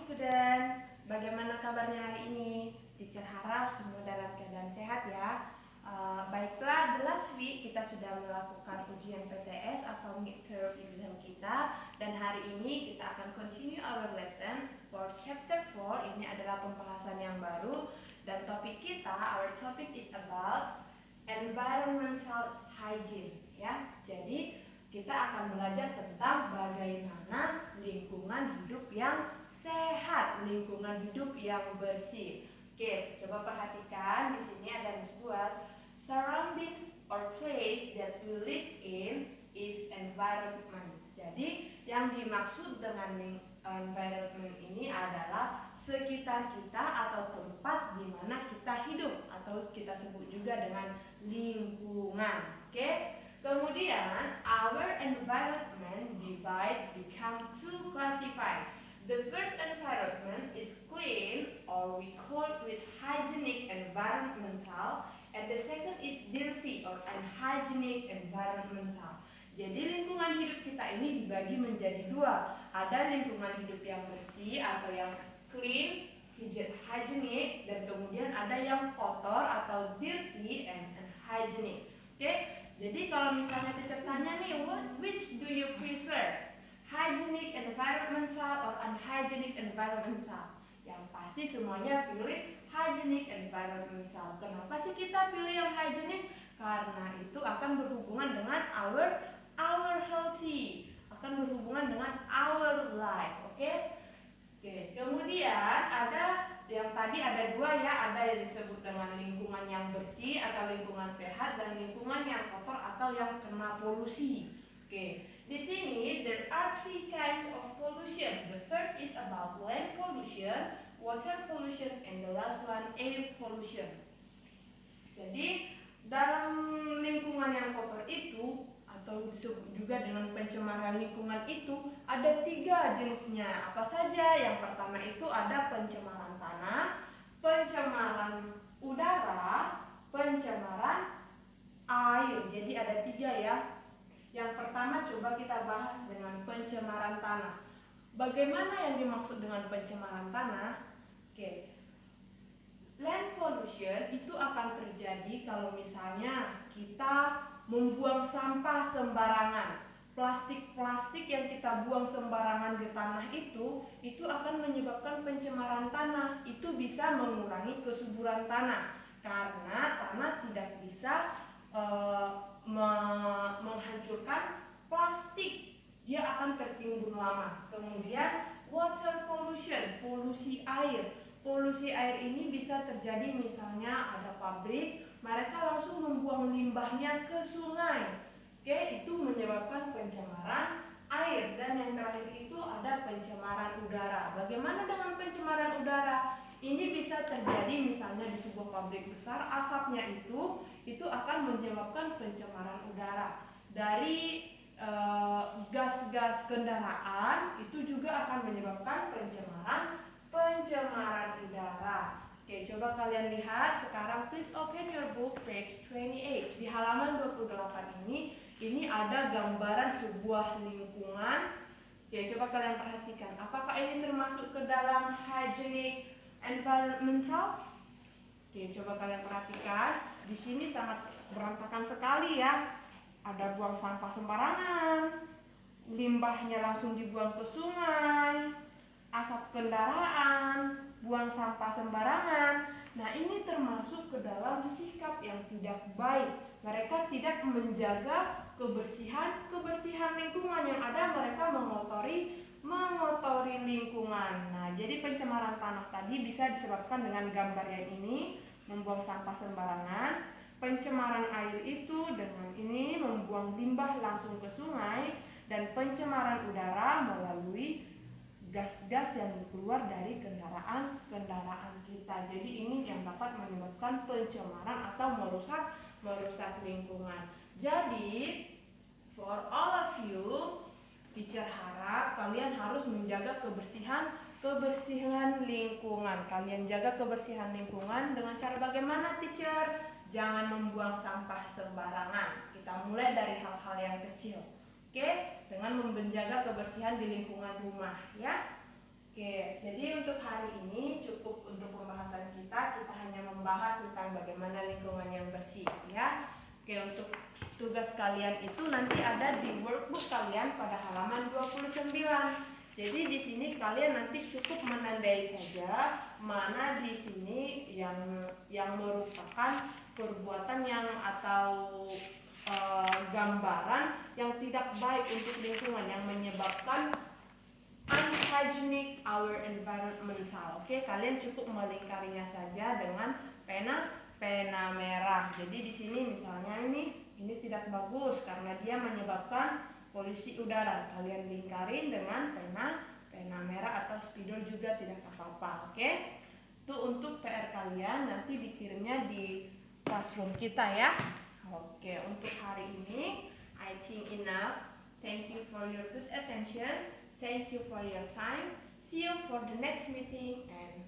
student, bagaimana kabarnya hari ini? Teacher harap semua dalam keadaan sehat ya. Baiklah, the last week kita sudah melakukan ujian PTS atau midterm exam kita, dan hari ini kita akan continue our lesson for chapter 4. Ini adalah pembahasan yang baru, dan topik kita, our topic is about environmental hygiene ya. Jadi kita akan belajar tentang bagaimana lingkungan hidup yang sehat, lingkungan hidup yang bersih. Oke, coba perhatikan di sini ada disebut surroundings or place that we live in is environment. Jadi yang dimaksud dengan environment ini adalah sekitar kita atau tempat di mana kita hidup, atau kita sebut juga dengan lingkungan. Oke? Kemudian, our environment become two classified. The first environment is clean, or we call it hygienic environmental, and the second is dirty or unhygienic environmental. Jadi lingkungan hidup kita ini dibagi menjadi dua. Ada lingkungan hidup yang bersih atau yang clean, hygienic, dan kemudian ada yang kotor atau dirty and unhygienic. Oke? Jadi kalau misalnya kita tanya nih, which do you prefer? Hygienic environmental or unhygienic environmental? Yang pasti semuanya pilih hygienic environmental. Kenapa sih kita pilih yang hygienic? Karena itu akan berhubungan dengan our healthy, akan berhubungan dengan our life. Oke? Kemudian ada yang tadi ada dua ya, ada yang disebut dengan lingkungan yang bersih atau lingkungan sehat, dan lingkungan yang kotor atau yang kena polusi. Di sini there are three kinds of pollution. The first is about land pollution, water pollution, and the last one air pollution. Jadi dalam lingkungan yang kotor itu, atau disebut juga dengan pencemaran lingkungan itu, ada tiga jenisnya. Apa saja? Yang pertama itu ada pencemaran tanah, pencemaran udara, pencemaran air. Jadi ada tiga ya. Yang pertama coba kita bahas dengan pencemaran tanah. Bagaimana yang dimaksud dengan pencemaran tanah? Land pollution itu akan terjadi kalau misalnya kita membuang sampah sembarangan. Plastik-plastik yang kita buang sembarangan di tanah itu akan menyebabkan pencemaran tanah. Itu bisa mengurangi kesuburan tanah, karena tanah tidak bisa menghancurkan plastik. Dia akan tertimbun lama. Kemudian water pollution, polusi air. Polusi air ini bisa terjadi misalnya ada pabrik, mereka langsung membuang limbahnya ke sungai. Itu menyebabkan pencemaran air. Dan yang terakhir itu ada pencemaran udara. Bagaimana dengan pencemaran udara? Ini bisa terjadi misalnya di sebuah pabrik besar, asapnya itu akan menyebabkan pencemaran udara. Dari gas-gas kendaraan itu juga akan menyebabkan pencemaran udara. Coba kalian lihat sekarang, please open your book page 28. Di halaman 28 ini ada gambaran sebuah lingkungan. Coba kalian perhatikan, apakah ini termasuk ke dalam hygienic environmental? Coba kalian perhatikan, di sini sangat berantakan sekali ya. Ada buang sampah sembarangan, limbahnya langsung dibuang ke sungai, asap kendaraan, buang sampah sembarangan. Nah, ini termasuk ke dalam sikap yang tidak baik. Mereka tidak menjaga kebersihan lingkungan, yang ada mereka mengotori lingkungan. Nah, jadi pencemaran tanah tadi bisa disebabkan dengan gambar yang ini, membuang sampah sembarangan. Pencemaran air itu dengan ini membuang limbah langsung ke sungai, dan pencemaran udara melalui gas-gas yang keluar dari kendaraan kita. Jadi ini yang dapat menyebabkan pencemaran atau merusak lingkungan. Jadi for all of you, teacher harap kalian harus menjaga kebersihan lingkungan. Kalian jaga kebersihan lingkungan dengan cara bagaimana, teacher? Jangan membuang sampah sembarangan. Kita mulai dari hal-hal yang kecil. Dengan menjaga kebersihan di lingkungan rumah ya. Oke, jadi untuk hari ini cukup untuk pembahasan kita. Kita hanya membahas tentang bagaimana lingkungan yang bersih, ya. Oke, untuk tugas kalian itu nanti ada di workbook kalian pada halaman 29. Jadi di sini kalian nanti cukup menandai saja mana di sini yang merupakan perbuatan yang atau gambaran yang tidak baik untuk lingkungan yang menyebabkan unhygienic our environmental. Oke, kalian cukup melingkarinya saja dengan pena merah. Jadi di sini misalnya ini tidak bagus karena dia menyebabkan polusi udara. Kalian lingkarin dengan pena merah atau spidol juga tidak apa-apa. Oke. Itu untuk PR kalian, nanti dikirimnya di classroom kita ya. Oke, untuk hari ini I think enough. Thank you for your good attention. Thank you for your time. See you for the next meeting and